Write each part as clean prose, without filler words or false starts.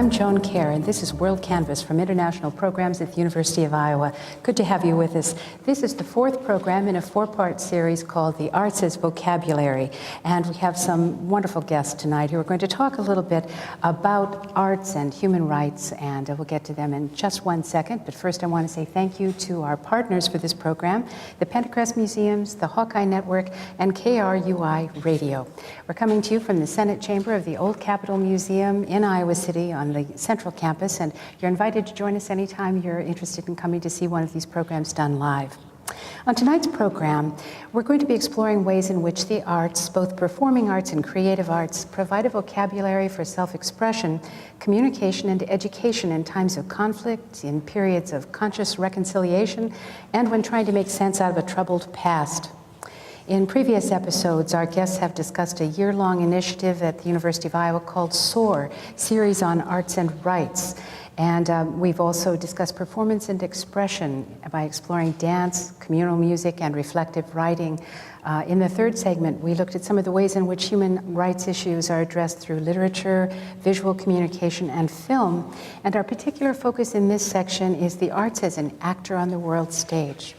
I'm Joan Kjaer, and this is WorldCanvass from International Programs at the University of Iowa. Good to have you with us. This is the fourth program in a four-part series called The Arts as Vocabulary, and we have some wonderful guests tonight who are going to talk a little bit about arts and human rights, and we'll get to them in just 1 second. But first I want to say thank you to our partners for this program, the Pentacrest Museums, the Hawkeye Network, and KRUI Radio. We're coming to you from the Senate Chamber of the Old Capitol Museum in Iowa City on the Central Campus, and you're invited to join us anytime you're interested in coming to see one of these programs done live. On tonight's program, we're going to be exploring ways in which the arts, both performing arts and creative arts, provide a vocabulary for self-expression, communication, and education in times of conflict, in periods of conscious reconciliation, and when trying to make sense out of a troubled past. In previous episodes, our guests have discussed a year-long initiative at the University of Iowa called SOAR, Series on Arts and Rights. And we've also discussed performance and expression by exploring dance, communal music, and reflective writing. In the third segment, we looked at some of the ways in which human rights issues are addressed through literature, visual communication, and film. And our particular focus in this section is the arts as an actor on the world stage.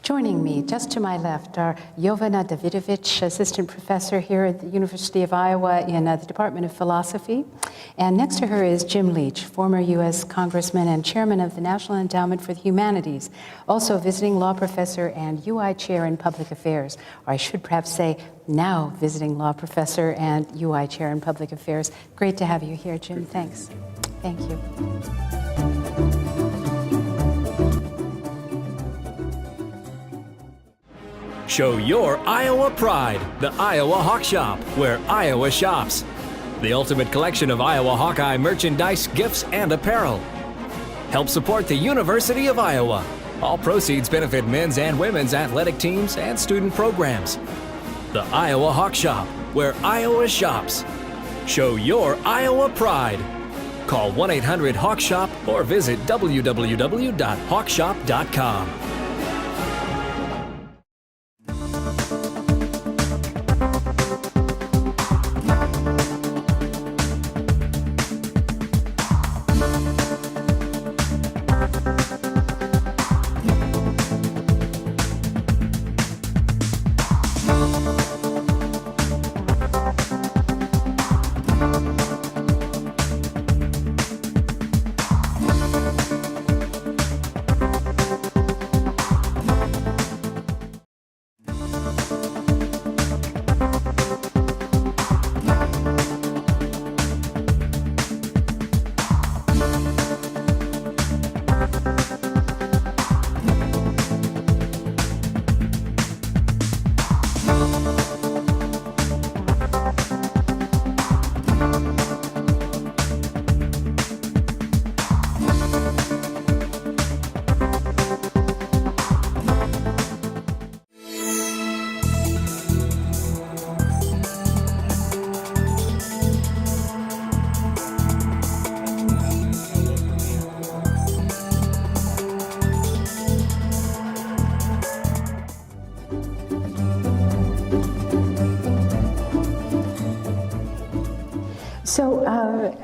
Joining me, just to my left, are Jovana Davidovich, assistant professor here at the University of Iowa in the Department of Philosophy. And next to her is Jim Leach, former U.S. Congressman and chairman of the National Endowment for the Humanities, also visiting law professor and UI chair in public affairs. Or I should perhaps say, now visiting law professor and UI chair in public affairs. Great to have you here, Jim. Thanks. Thank you. Show your Iowa pride, the Iowa Hawk Shop, where Iowa shops. The ultimate collection of Iowa Hawkeye merchandise, gifts, and apparel. Help support the University of Iowa. All proceeds benefit men's and women's athletic teams and student programs. The Iowa Hawk Shop, where Iowa shops. Show your Iowa pride. Call 1-800-HAWK-SHOP or visit www.hawkshop.com.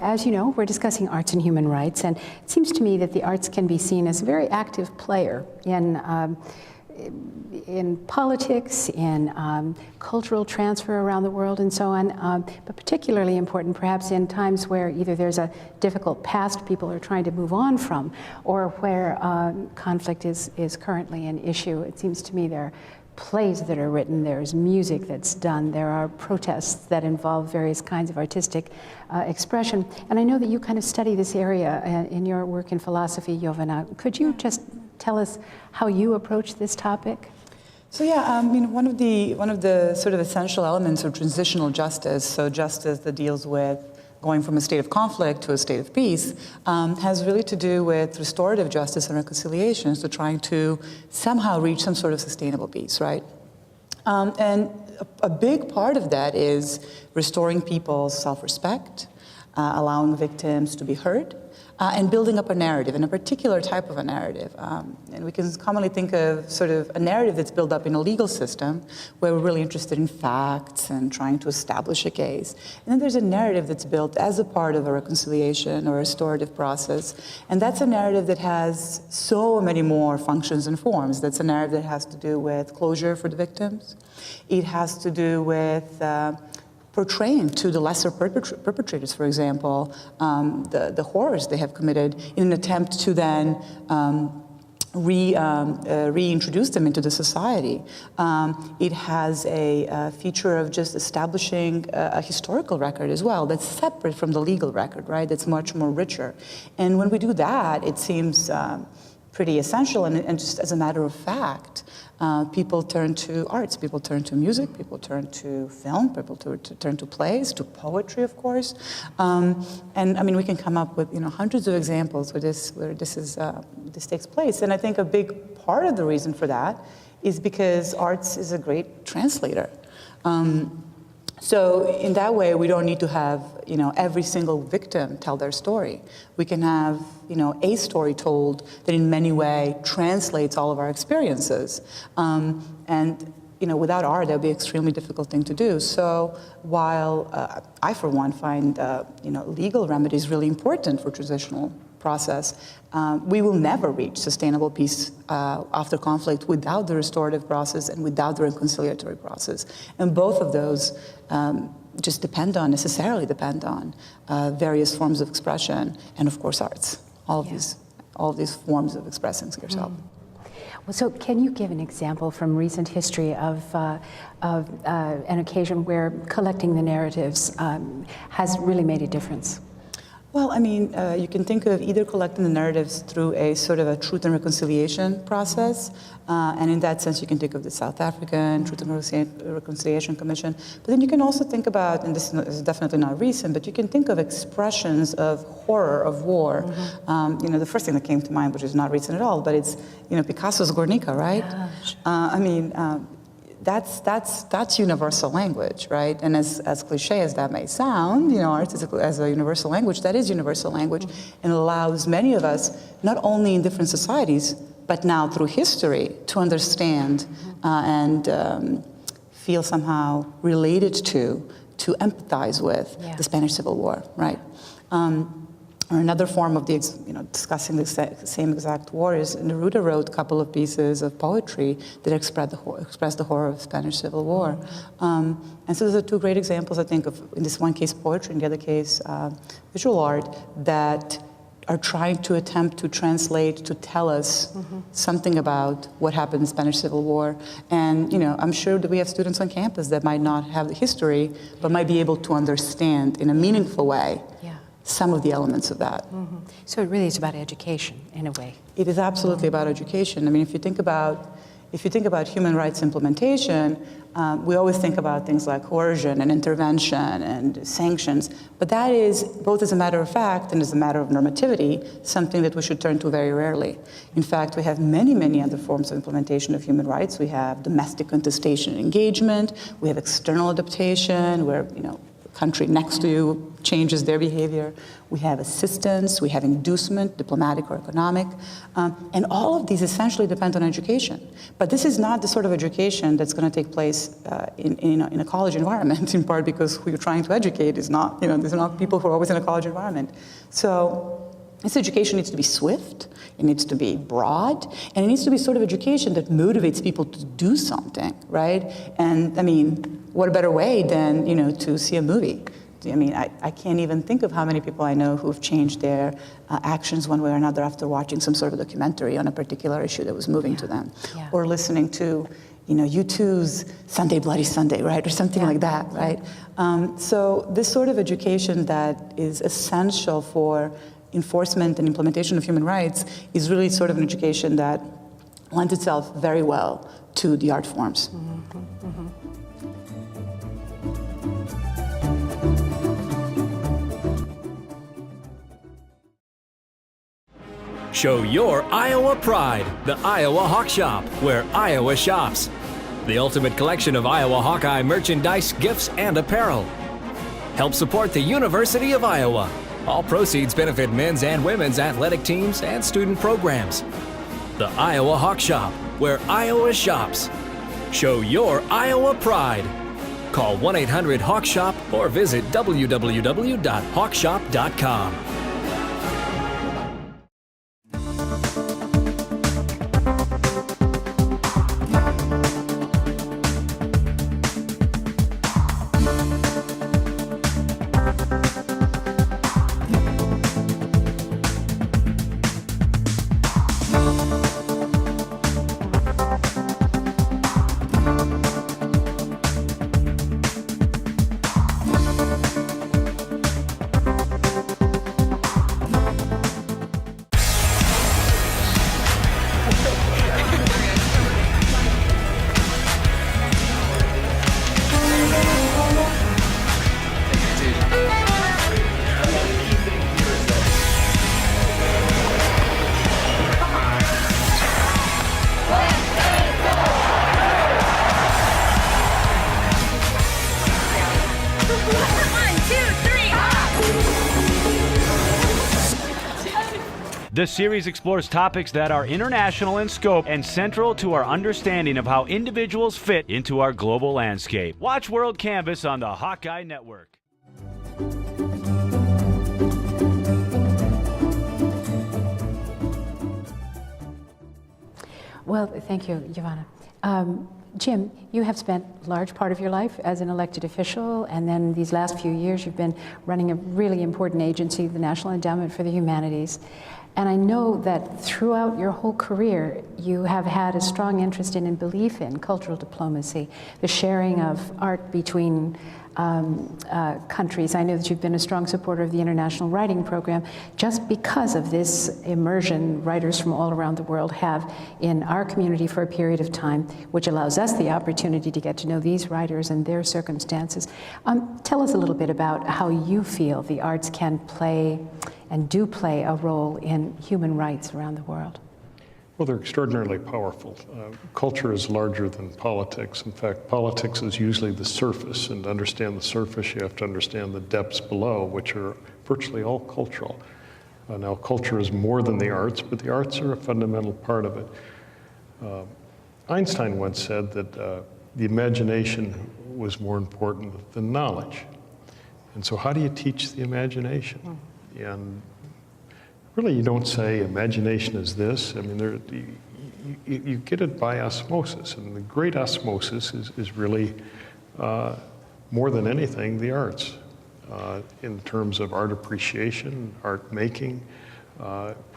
As you know, we're discussing arts and human rights, and it seems to me that the arts can be seen as a very active player in politics, in cultural transfer around the world, and so on, but particularly important perhaps in times where either there's a difficult past people are trying to move on from, or where conflict is currently an issue. It seems to me there are plays that are written, there's music that's done, there are protests that involve various kinds of artistic expression. And I know that you kind of study this area in your work in philosophy, Jovana. Could you just tell us how you approach this topic? So yeah, one of the sort of essential elements of transitional justice, so justice that deals with going from a state of conflict to a state of peace, has really to do with restorative justice and reconciliation, so trying to somehow reach some sort of sustainable peace, right? And a big part of that is restoring people's self-respect, allowing victims to be heard, and building up a narrative, and a particular type of a narrative. And we can commonly think of sort of a narrative that's built up in a legal system where we're really interested in facts and trying to establish a case. And then there's a narrative that's built as a part of a reconciliation or a restorative process. And that's a narrative that has so many more functions and forms. That's a narrative that has to do with closure for the victims. It has to do with portraying to the lesser perpetrators, for example, the horrors they have committed in an attempt to then reintroduce them into the society. It has a feature of just establishing a historical record as well that's separate from the legal record, right? That's much more richer. And when we do that, it seems pretty essential, and just as a matter of fact, people turn to arts, people turn to music, people turn to film, people turn to plays, to poetry, of course. And I mean, we can come up with hundreds of examples where this takes place. And I think a big part of the reason for that is because arts is a great translator. So in that way, we don't need to have every single victim tell their story. We can have a story told that in many ways translates all of our experiences. And without art, that would be an extremely difficult thing to do. So while I, for one, find legal remedies really important for transitional process, we will never reach sustainable peace after conflict without the restorative process and without the reconciliatory process. And both of those just necessarily depend on various forms of expression and, of course, arts. All of these forms of expressing yourself. Well, so can you give an example from recent history of an occasion where collecting the narratives has really made a difference? Well, I mean, you can think of either collecting the narratives through a sort of a truth and reconciliation process, and in that sense you can think of the South African Truth and Reconciliation Commission, but then you can also think about, and this is definitely not recent, but you can think of expressions of horror, of war. The first thing that came to mind, which is not recent at all, but it's Picasso's Guernica, right? I mean, that's universal language, right? And as cliche as that may sound, art as a universal language, that is universal language, and allows many of us, not only in different societies, but now through history, to understand and feel somehow related to empathize with the Spanish Civil War, right? Or another form of discussing the same exact war is Neruda wrote a couple of pieces of poetry that express the horror of the Spanish Civil War. And so those are two great examples, I think, of, in this one case, poetry, in the other case, visual art, that are trying to attempt to translate, to tell us something about what happened in the Spanish Civil War. And, I'm sure that we have students on campus that might not have the history, but might be able to understand in a meaningful way some of the elements of that. So it really is about education, in a way. It is absolutely about education. I mean, if you think about human rights implementation, we always think about things like coercion and intervention and sanctions, but that is, both as a matter of fact and as a matter of normativity, something that we should turn to very rarely. In fact, we have many, many other forms of implementation of human rights. We have domestic contestation and engagement. We have external adaptation, where, country next to you changes their behavior. We have assistance, we have inducement, diplomatic or economic, and all of these essentially depend on education. But this is not the sort of education that's going to take place in a college environment, in part because who you're trying to educate is not, there's not people who are always in a college environment. So this education needs to be swift, it needs to be broad, and it needs to be sort of education that motivates people to do something, right? And I mean, what a better way than, to see a movie? I mean, I can't even think of how many people I know who've changed their actions one way or another after watching some sort of documentary on a particular issue that was moving to them. Or listening to, U2's Sunday Bloody Sunday, right? Or something like that, right? So this sort of education that is essential for enforcement and implementation of human rights is really sort of an education that lends itself very well to the art forms. Show your Iowa pride, the Iowa Hawk Shop, where Iowa shops. The ultimate collection of Iowa Hawkeye merchandise, gifts, and apparel. Help support the University of Iowa. All proceeds benefit men's and women's athletic teams and student programs. The Iowa Hawk Shop, where Iowa shops. Show your Iowa pride. Call 1-800-HAWK-SHOP or visit www.hawkshop.com. This series explores topics that are international in scope and central to our understanding of how individuals fit into our global landscape. Watch WorldCanvass on the Hawkeye Network. Well, thank you, Giovanna. Jim, you have spent a large part of your life as an elected official, and then these last few years you've been running a really important agency, the National Endowment for the Humanities. And I know that throughout your whole career, you have had a strong interest in and belief in cultural diplomacy, the sharing of art between countries. I know that you've been a strong supporter of the International Writing Program just because of this immersion writers from all around the world have in our community for a period of time, which allows us the opportunity to get to know these writers and their circumstances. Tell us a little bit about how you feel the arts can play and do play a role in human rights around the world. Well, they're extraordinarily powerful. Culture is larger than politics. In fact, politics is usually the surface, and to understand the surface, you have to understand the depths below, which are virtually all cultural. Now, culture is more than the arts, but the arts are a fundamental part of it. Einstein once said that the imagination was more important than knowledge. And so how do you teach the imagination? And really, you don't say imagination is this. I mean, you get it by osmosis, and the great osmosis is really, more than anything, the arts, in terms of art appreciation, art making,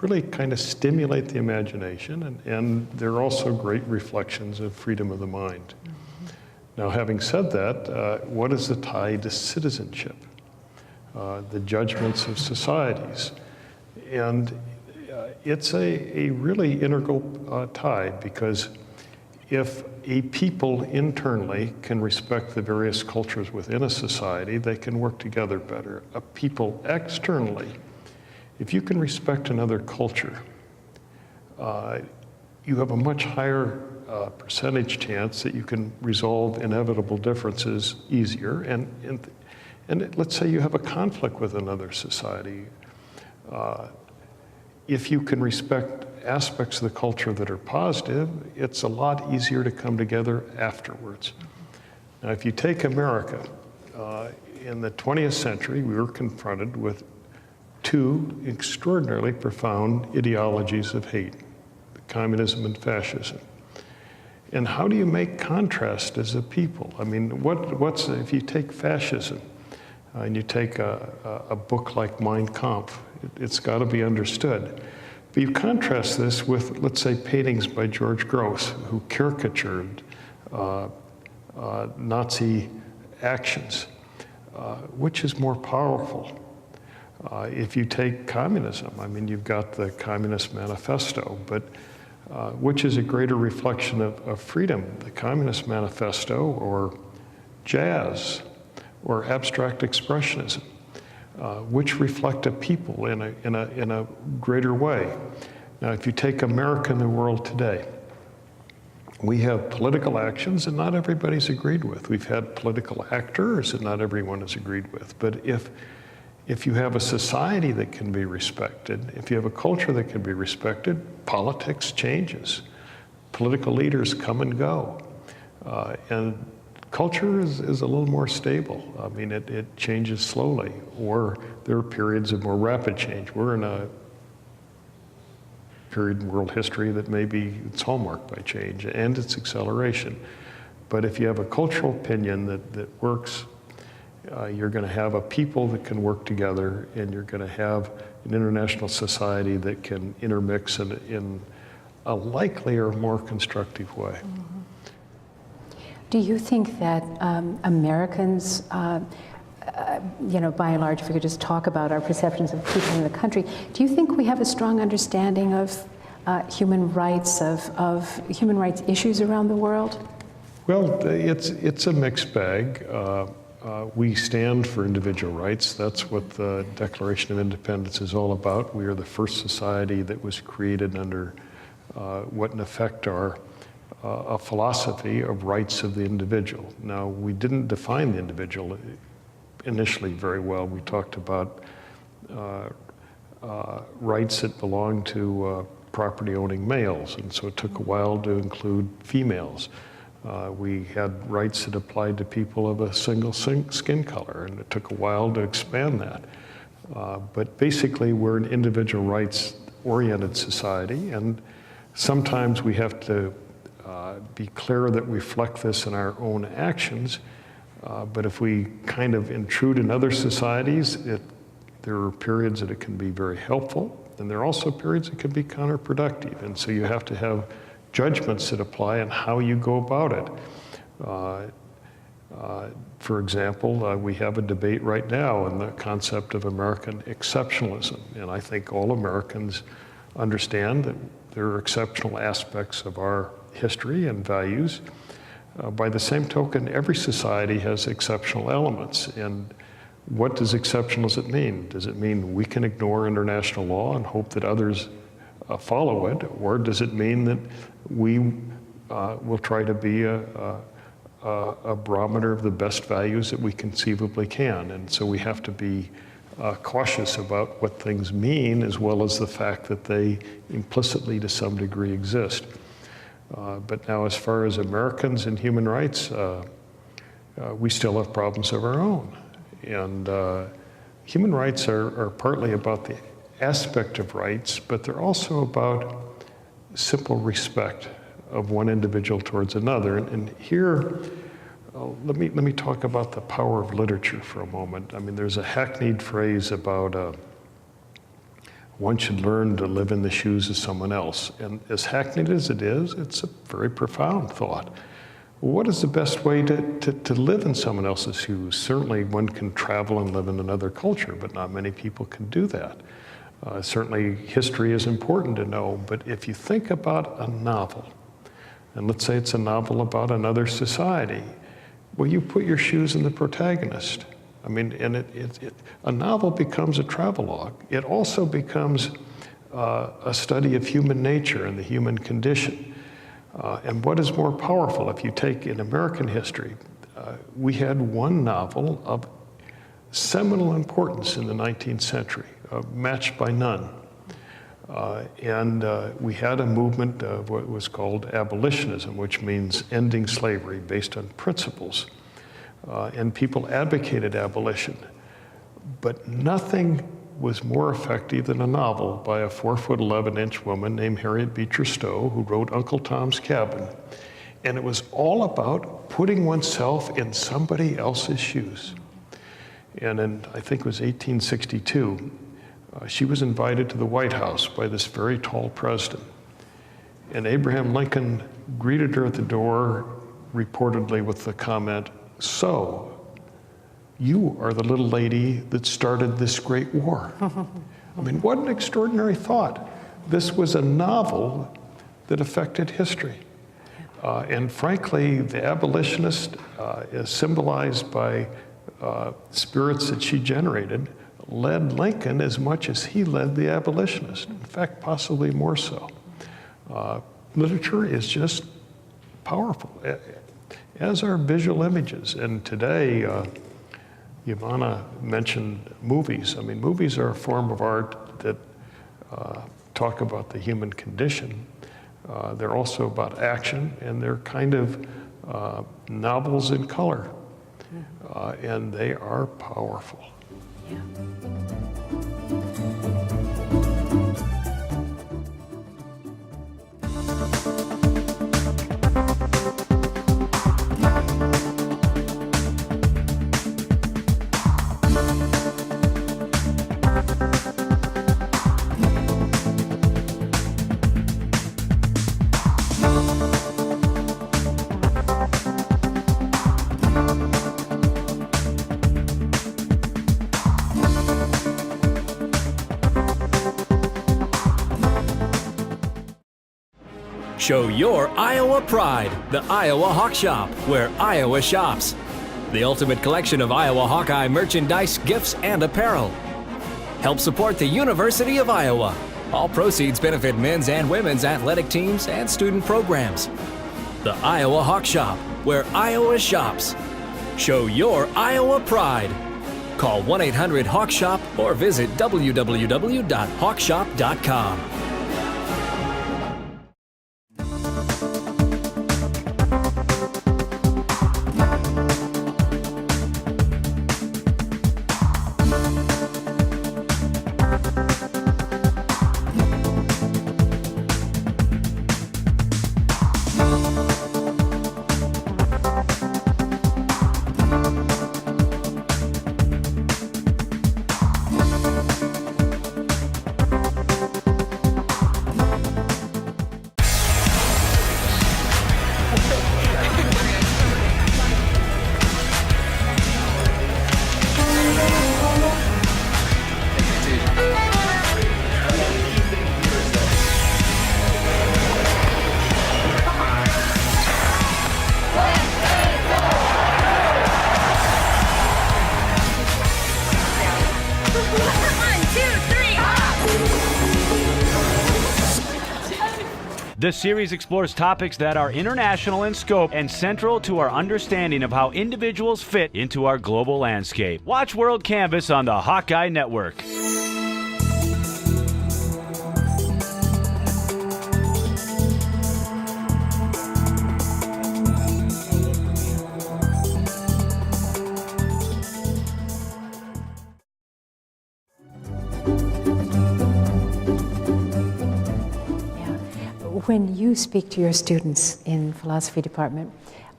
really kind of stimulate the imagination, and they're also great reflections of freedom of the mind. Now, having said that, what is the tie to citizenship? The judgments of societies. And it's a really integral tie, because if a people internally can respect the various cultures within a society, they can work together better. A people externally, if you can respect another culture, you have a much higher percentage chance that you can resolve inevitable differences easier. And let's say you have a conflict with another society. If you can respect aspects of the culture that are positive, it's a lot easier to come together afterwards. Now, if you take America, in the 20th century, we were confronted with two extraordinarily profound ideologies of hate, communism and fascism. And how do you make contrast as a people? I mean, if you take fascism, and you take a book like Mein Kampf, it's got to be understood. But you contrast this with, let's say, paintings by George Grosz, who caricatured Nazi actions. Which is more powerful? If you take communism, I mean, you've got the Communist Manifesto, but which is a greater reflection of freedom, the Communist Manifesto or jazz? Or abstract expressionism, which reflect a people in a greater way. Now, if you take America and the world today, we have political actions that not everybody's agreed with. We've had political actors that not everyone has agreed with. But if If you have a society that can be respected, if you have a culture that can be respected, politics changes. Political leaders come and go. And culture is a little more stable. I mean, it changes slowly, or there are periods of more rapid change. We're in a period in world history that maybe it's hallmarked by change and its acceleration. But if you have a cultural opinion that works, you're going to have a people that can work together, and you're going to have an international society that can intermix in a likely or more constructive way. Do you think that Americans, you know, by and large, if we could just talk about our perceptions of people in the country, do you think we have a strong understanding of human rights, of human rights issues around the world? Well, it's a mixed bag. We stand for individual rights. That's what the Declaration of Independence is all about. We are the first society that was created under what in effect are a philosophy of rights of the individual. Now, we didn't define the individual initially very well. We talked about rights that belong to property-owning males, and so it took a while to include females. We had rights that applied to people of a single skin color, and it took a while to expand that. But basically, we're an individual rights-oriented society, and sometimes we have to be clear that we reflect this in our own actions. But if we kind of intrude in other societies, there are periods that it can be very helpful, and there are also periods that can be counterproductive. And so you have to have judgments that apply and how you go about it. For example, we have a debate right now on the concept of American exceptionalism, and I think all Americans understand that there are exceptional aspects of our history and values. By the same token, every society has exceptional elements, and what does exceptionalism mean? Does it mean we can ignore international law and hope that others follow it, or does it mean that we will try to be a barometer of the best values that we conceivably can? And so we have to be cautious about what things mean, as well as the fact that they implicitly, to some degree, exist. But now, as far as Americans and human rights, we still have problems of our own. And human rights are partly about the aspect of rights, but they're also about simple respect of one individual towards another. And here, let me talk about the power of literature for a moment. I mean, there's a hackneyed phrase about one should learn to live in the shoes of someone else. And as hackneyed as it is, it's a very profound thought. What is the best way to live in someone else's shoes? Certainly one can travel and live in another culture, but not many people can do that. Certainly history is important to know, but if you think about a novel, and let's say it's a novel about another society, well, you put your shoes in the protagonist. I mean, and a novel becomes a travelogue. It also becomes a study of human nature and the human condition. And what is more powerful? If you take in American history, we had one novel of seminal importance in the 19th century, matched by none. And we had a movement of what was called abolitionism, which means ending slavery based on principles. And people advocated abolition. But nothing was more effective than a novel by a 4'11" woman named Harriet Beecher Stowe, who wrote Uncle Tom's Cabin. And it was all about putting oneself in somebody else's shoes. And in, I think it was 1862, she was invited to the White House by this very tall president. And Abraham Lincoln greeted her at the door, reportedly with the comment, "So, you are the little lady that started this great war." I mean, what an extraordinary thought. This was a novel that affected history. And frankly, the abolitionist is symbolized by spirits that she generated, led Lincoln as much as he led the abolitionist. In fact, possibly more so. Literature is just powerful, as are visual images. And today, Ivana mentioned movies. I mean, movies are a form of art that talk about the human condition. They're also about action, and they're kind of novels in color. And they are powerful. Yeah. Show your Iowa pride, the Iowa Hawk Shop, where Iowa shops. The ultimate collection of Iowa Hawkeye merchandise, gifts, and apparel. Help support the University of Iowa. All proceeds benefit men's and women's athletic teams and student programs. The Iowa Hawk Shop, where Iowa shops. Show your Iowa pride. Call 1-800-HAWK-SHOP or visit www.hawkshop.com. This series explores topics that are international in scope and central to our understanding of how individuals fit into our global landscape. Watch WorldCanvass on the Hawkeye Network. When you speak to your students in philosophy department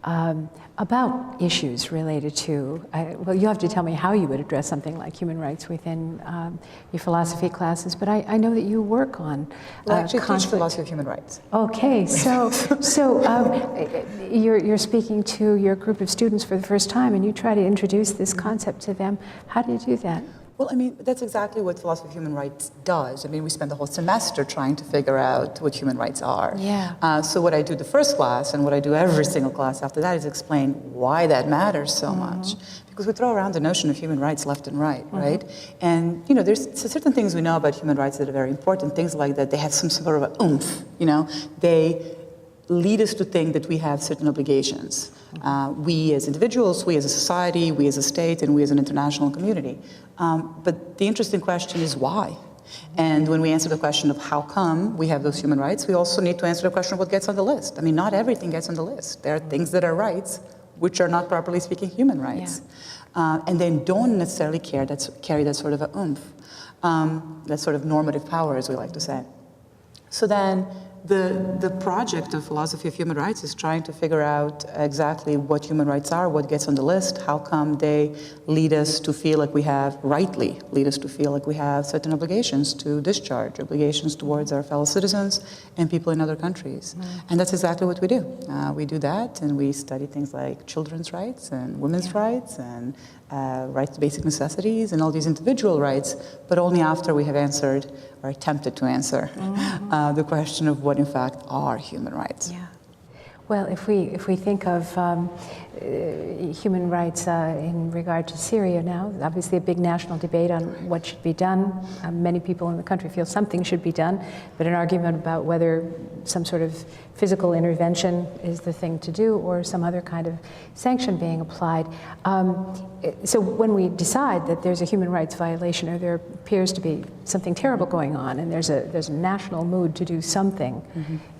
about issues related to, well, you have to tell me how you would address something like human rights within your philosophy classes, but I know that you work on Well, I actually conflict. teach philosophy of human rights. Okay, so you're speaking to your group of students for the first time, and you try to introduce this concept to them. How do you do that? Well, I mean, that's exactly what philosophy of human rights does. I mean, we spend the whole semester trying to figure out what human rights are. Yeah. So what I do the first class, and what I do every single class after that, is explain why that matters so much. Because we throw around the notion of human rights left and right, right? And, you know, there's certain things we know about human rights that are very important, things like that they have some sort of a oomph, you know? They lead us to think that we have certain obligations. We as individuals, we as a society, we as a state, and we as an international community. But the interesting question is why? And when we answer the question of how come we have those human rights, we also need to answer the question of what gets on the list. I mean, not everything gets on the list. There are things that are rights, which are not properly speaking human rights. And then don't necessarily carry that sort of a oomph, that sort of normative power, as we like to say. So then, the project of philosophy of human rights is trying to figure out exactly what human rights are, what gets on the list, how come they lead us to feel like we have, rightly lead us to feel like we have certain obligations to discharge, obligations towards our fellow citizens and people in other countries. And that's exactly what we do. We do that, and we study things like children's rights and women's rights and rights to basic necessities and all these individual rights, but only after we have answered or attempted to answer the question of what in fact are human rights. Yeah. Well, if we think of human rights in regard to Syria now. Obviously a big national debate on what should be done. Many people in the country feel something should be done, but an argument about whether some sort of physical intervention is the thing to do or some other kind of sanction being applied. So when we decide that there's a human rights violation or there appears to be something terrible going on and there's a national mood to do something,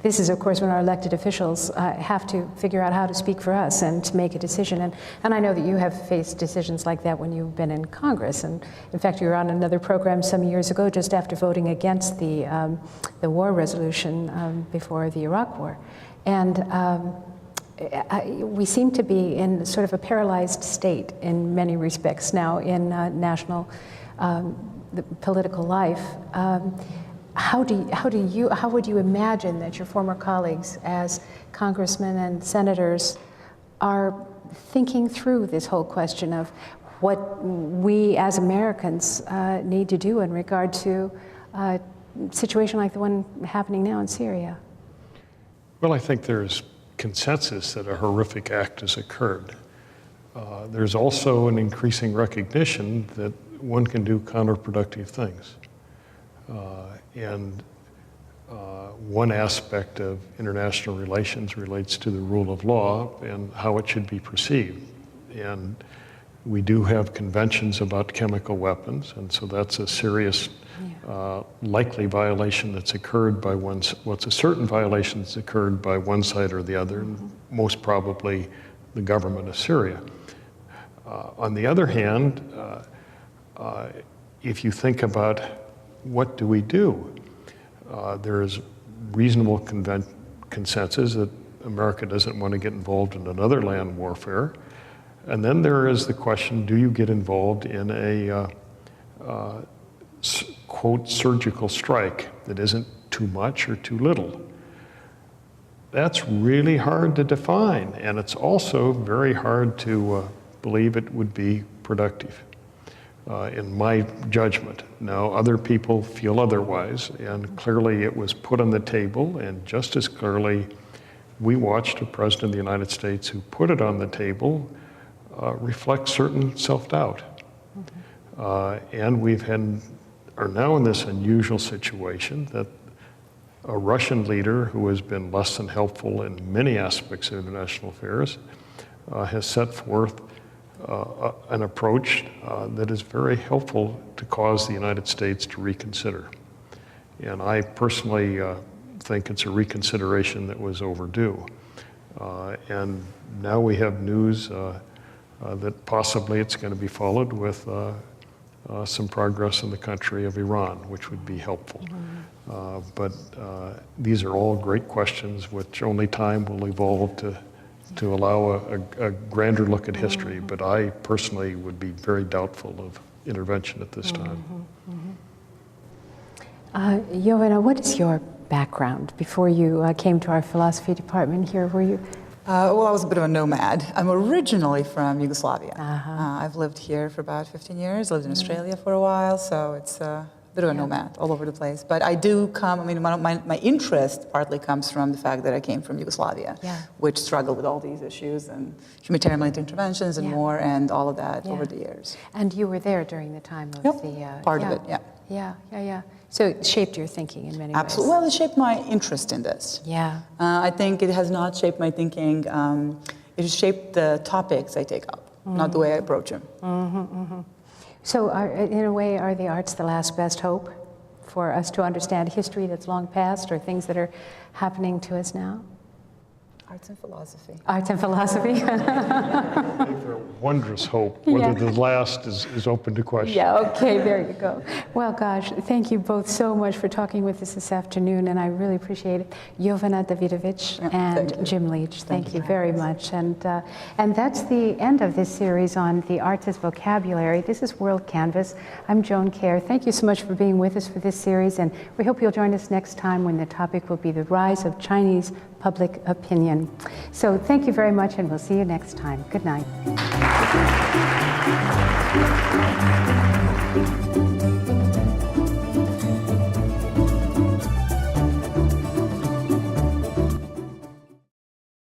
this is of course when our elected officials have to figure out how to speak for us and to make a decision. And I know that you have faced decisions like that when you've been in Congress. And in fact, you were on another program some years ago just after voting against the war resolution before the Iraq War. And we seem to be in sort of a paralyzed state in many respects now in national political life. How would you imagine that your former colleagues as congressmen and senators are thinking through this whole question of what we as Americans need to do in regard to a situation like the one happening now in Syria? Well, I think there's consensus that a horrific act has occurred. There's also an increasing recognition that one can do counterproductive things. And one aspect of international relations relates to the rule of law and how it should be perceived. And we do have conventions about chemical weapons, and so that's a serious likely violation that's occurred by what's a certain violation that's occurred by one side or the other, and most probably the government of Syria. On the other hand, if you think about what do we do, there is reasonable consensus that America doesn't want to get involved in another land warfare. And then there is the question, do you get involved in a quote, surgical strike that isn't too much or too little? That's really hard to define, and it's also very hard to believe it would be productive, in my judgment. Now, other people feel otherwise, and clearly it was put on the table, and just as clearly, we watched a president of the United States who put it on the table reflect certain self-doubt. And are now in this unusual situation that a Russian leader who has been less than helpful in many aspects of international affairs has set forth an approach that is very helpful to cause the United States to reconsider. And I personally think it's a reconsideration that was overdue. And now we have news that possibly it's going to be followed with some progress in the country of Iran, which would be helpful. But these are all great questions which only time will evolve to allow a grander look at history. But I personally would be very doubtful of intervention at this time. Joanna, what is your background? Before you came to our philosophy department here, were you? Well, I was a bit of a nomad. I'm originally from Yugoslavia. I've lived here for about 15 years, lived in Australia for a while, so it's a bit of a nomad all over the place. But I do come, I mean, my interest partly comes from the fact that I came from Yugoslavia, which struggled with all these issues and humanitarian interventions and more and all of that over the years. And you were there during the time of the... part of it, Yeah. So it shaped your thinking in many ways. Absolutely. Well, it shaped my interest in this. Yeah. I think it has not shaped my thinking. It has shaped the topics I take up, not the way I approach them. So in a way, are the arts the last best hope for us to understand history that's long past or things that are happening to us now? Arts and philosophy. Arts and philosophy. I think they're a wondrous hope. Whether the last is open to question. Yeah, okay, there you go. Well, gosh, thank you both so much for talking with us this afternoon, and I really appreciate it. Joanna Davidovich and Jim Leach, thank you very much. And that's the end of this series on the arts as vocabulary. This is WorldCanvass. I'm Joan Kjaer. Thank you so much for being with us for this series, and we hope you'll join us next time when the topic will be the rise of Chinese public opinion. So thank you very much, and we'll see you next time. Good night.